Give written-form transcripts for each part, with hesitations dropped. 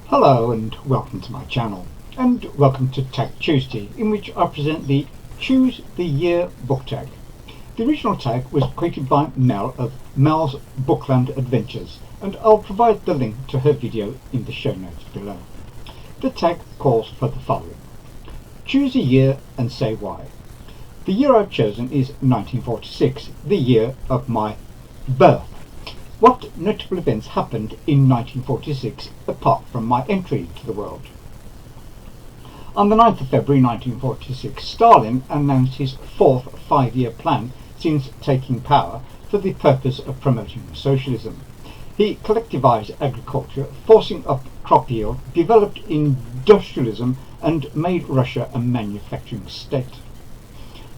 Hello and welcome to my channel, and welcome to Tag Tuesday, in which I present the Choose the Year book tag. The original tag was created by Mel of Mel's Bookland Adventures, and I'll provide the link to her video in the show notes below. The tag calls for the following: choose a year and say why. The year I've chosen is 1946, the year of my birth. What notable events happened in 1946 apart from my entry to the world? On the 9th of February 1946, Stalin announced his fourth five-year plan since taking power for the purpose of promoting socialism. He collectivized agriculture, forcing up crop yield, developed industrialism, and made Russia a manufacturing state.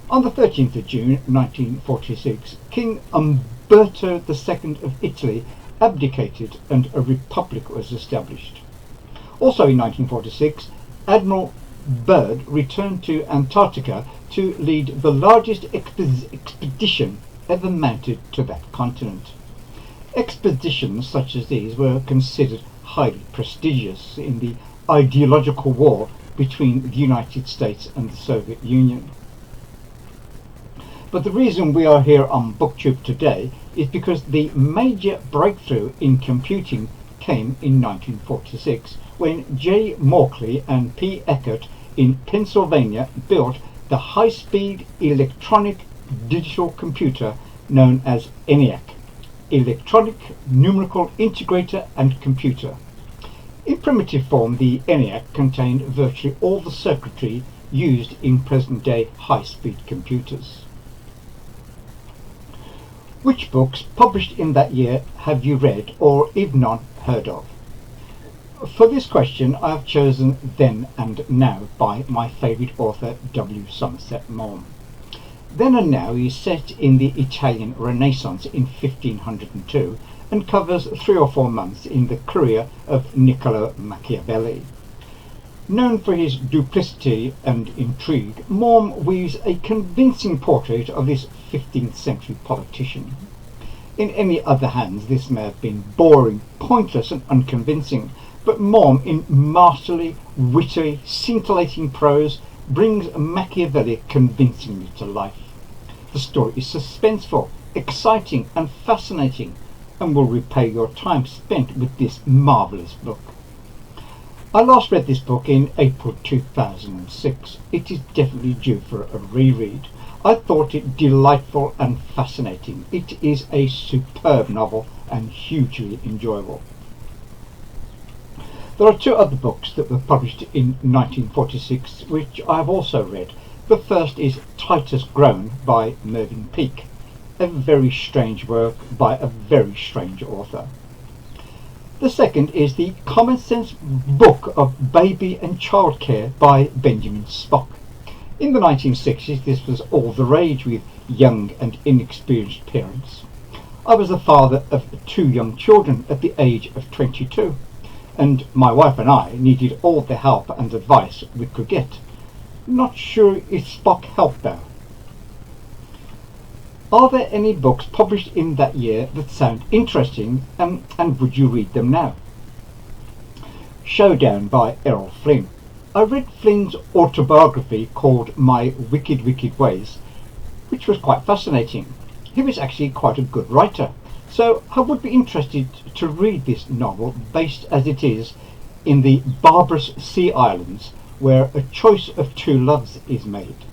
On the 13th of June 1946, King Umberto II of Italy abdicated and a republic was established. Also in 1946, Admiral Byrd returned to Antarctica to lead the largest expedition ever mounted to that continent. Expeditions such as these were considered highly prestigious in the ideological war between the United States and the Soviet Union. But the reason we are here on BookTube today is because the major breakthrough in computing came in 1946, when J. Mauchly and P. Eckert in Pennsylvania built the high-speed electronic digital computer known as ENIAC, Electronic Numerical Integrator and Computer. In primitive form, the ENIAC contained virtually all the circuitry used in present-day high-speed computers. Which books published in that year have you read, or if not, heard of? For this question I have chosen Then and Now by my favourite author W. Somerset Maugham. Then and Now is set in the Italian Renaissance in 1502 and covers 3 or 4 months in the career of Niccolo Machiavelli. Known for his duplicity and intrigue, Maugham weaves a convincing portrait of this 15th century politician. In any other hands this may have been boring, pointless and unconvincing, but Maugham, in masterly, witty, scintillating prose, brings Machiavelli convincingly to life. The story is suspenseful, exciting and fascinating, and will repay your time spent with this marvellous book. I last read this book in April 2006. It is definitely due for a reread. I thought it delightful and fascinating. It is a superb novel and hugely enjoyable. There are 2 other books that were published in 1946 which I have also read. The first is Titus, Groan by Mervyn Peake, a very strange work by a very strange author. The second is the Common Sense Book of Baby and Childcare by Benjamin Spock. In the 1960s this was all the rage with young and inexperienced parents. I was the father of 2 young children at the age of 22, and my wife and I needed all the help and advice we could get. Not sure if Spock helped though. Are there any books published in that year that sound interesting, and would you read them now? Showdown by Errol Flynn. I read Flynn's autobiography called My Wicked Wicked Ways, which was quite fascinating. He was actually quite a good writer, so I would be interested to read this novel based as it is in the barbarous sea islands where a choice of 2 loves is made.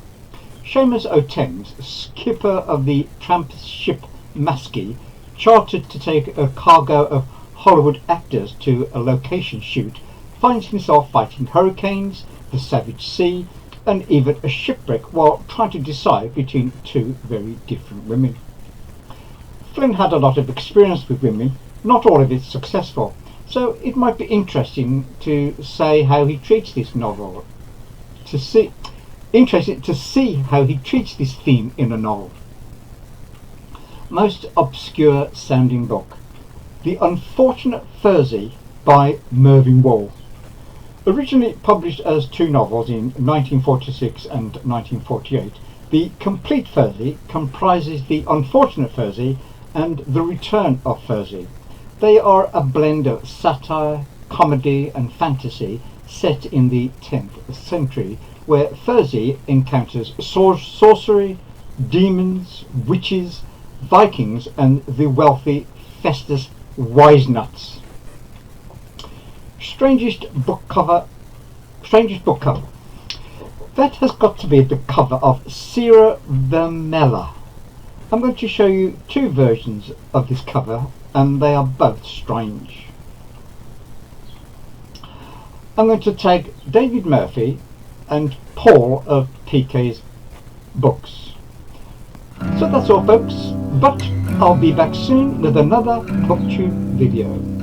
Seamus O'Thames, skipper of the tramp ship Maskey, chartered to take a cargo of Hollywood actors to a location shoot, finds himself fighting hurricanes, the savage sea, and even a shipwreck while trying to decide between 2 very different women. Flynn had a lot of experience with women, not all of it successful, so it might be interesting to see how he treats this novel, interesting to see how he treats this theme in a novel. Most obscure sounding book: The Unfortunate Fursey by Mervyn. Originally published as 2 novels in 1946 and 1948, The Complete Fursey comprises The Unfortunate Fursey and The Return of Fursey. They are a blend of satire, comedy and fantasy set in the 10th century, where Fursey encounters sorcery, demons, witches, Vikings and the wealthy Festus Wisenuts. Strangest book cover. That has got to be the cover of Seara Vermelha. I'm going to show you two versions of this cover, and they are both strange. I'm going to take David Murphy and Paul of Peake's books. So that's all, folks, but I'll be back soon with another BookTube video.